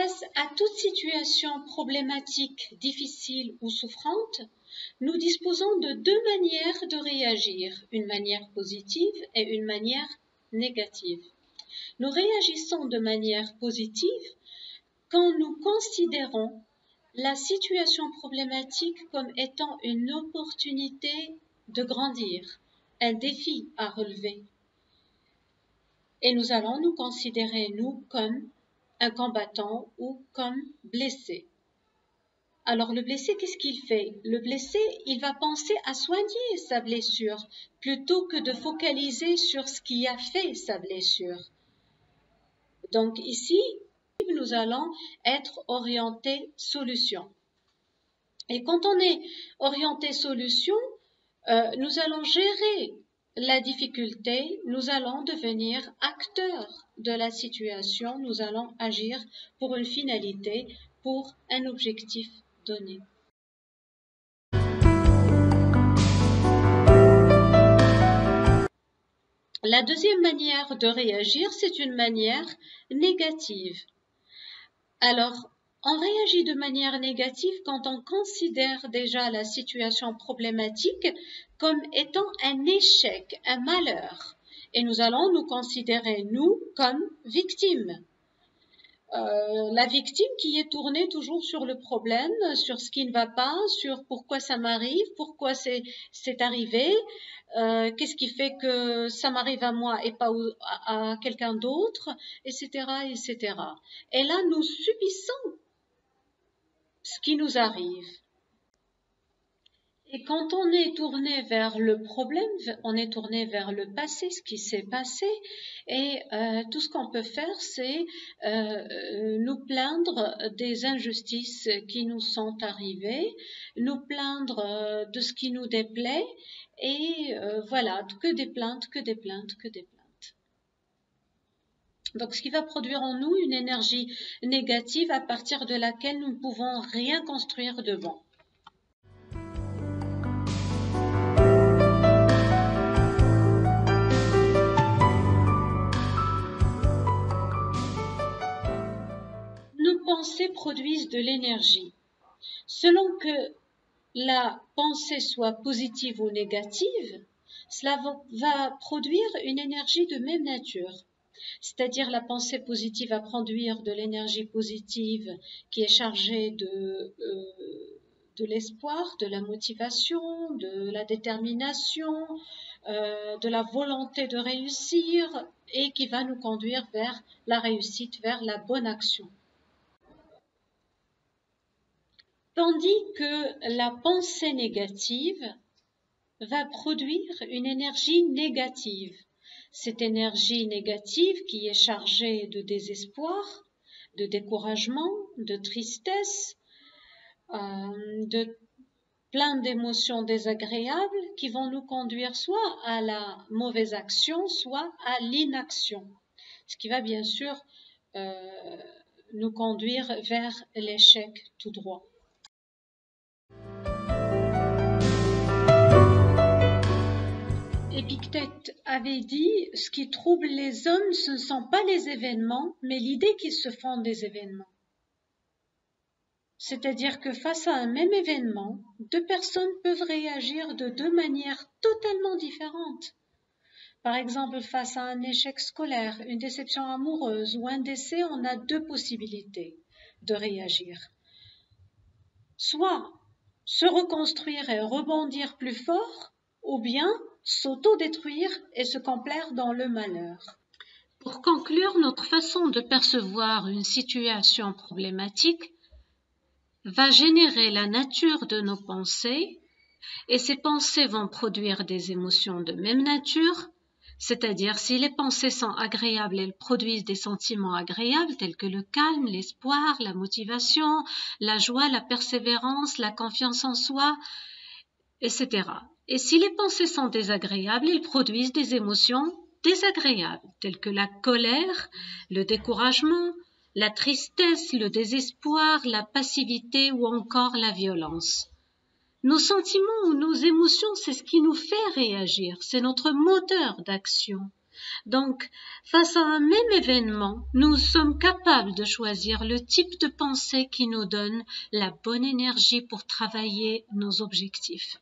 Face à toute situation problématique, difficile ou souffrante, nous disposons de deux manières de réagir, une manière positive et une manière négative. Nous réagissons de manière positive quand nous considérons la situation problématique comme étant une opportunité de grandir, un défi à relever. Et nous allons nous considérer, nous, comme un combattant ou comme blessé. Alors le blessé, qu'est-ce qu'il fait? Le blessé, il va penser à soigner sa blessure plutôt que de focaliser sur ce qui a fait sa blessure. Donc ici, nous allons être orientés solution. Et quand on est orienté solution, nous allons gérer la difficulté, nous allons devenir acteurs de la situation, nous allons agir pour une finalité, pour un objectif donné. La deuxième manière de réagir, c'est une manière négative. Alors, on réagit de manière négative quand on considère déjà la situation problématique comme étant un échec, un malheur. Et nous allons nous considérer, nous, comme victimes. La victime qui est tournée toujours sur le problème, sur ce qui ne va pas, sur pourquoi ça m'arrive, pourquoi c'est arrivé, qu'est-ce qui fait que ça m'arrive à moi et pas à quelqu'un d'autre, etc., etc. Et là, nous subissons ce qui nous arrive. Et quand on est tourné vers le problème, on est tourné vers le passé, ce qui s'est passé, et tout ce qu'on peut faire, c'est nous plaindre des injustices qui nous sont arrivées, nous plaindre de ce qui nous déplaît, et voilà, que des plaintes, que des plaintes, que des plaintes. Donc, ce qui va produire en nous une énergie négative à partir de laquelle nous ne pouvons rien construire de bon. Nos pensées produisent de l'énergie. Selon que la pensée soit positive ou négative, cela va produire une énergie de même nature. C'est-à-dire la pensée positive va produire de l'énergie positive qui est chargée de l'espoir, de la motivation, de la détermination, de la volonté de réussir et qui va nous conduire vers la réussite, vers la bonne action. Tandis que la pensée négative va produire une énergie négative. Cette énergie négative qui est chargée de désespoir, de découragement, de tristesse, de plein d'émotions désagréables qui vont nous conduire soit à la mauvaise action, soit à l'inaction. Ce qui va bien sûr nous conduire vers l'échec tout droit. Épictète avait dit « Ce qui trouble les hommes, ce ne sont pas les événements, mais l'idée qu'ils se font des événements. » C'est-à-dire que face à un même événement, deux personnes peuvent réagir de deux manières totalement différentes. Par exemple, face à un échec scolaire, une déception amoureuse ou un décès, on a deux possibilités de réagir. Soit se reconstruire et rebondir plus fort, ou bien s'auto-détruire et se complaire dans le malheur. Pour conclure, notre façon de percevoir une situation problématique va générer la nature de nos pensées et ces pensées vont produire des émotions de même nature, c'est-à-dire si les pensées sont agréables, elles produisent des sentiments agréables tels que le calme, l'espoir, la motivation, la joie, la persévérance, la confiance en soi, etc. Et si les pensées sont désagréables, elles produisent des émotions désagréables, telles que la colère, le découragement, la tristesse, le désespoir, la passivité ou encore la violence. Nos sentiments ou nos émotions, c'est ce qui nous fait réagir, c'est notre moteur d'action. Donc, face à un même événement, nous sommes capables de choisir le type de pensée qui nous donne la bonne énergie pour travailler nos objectifs.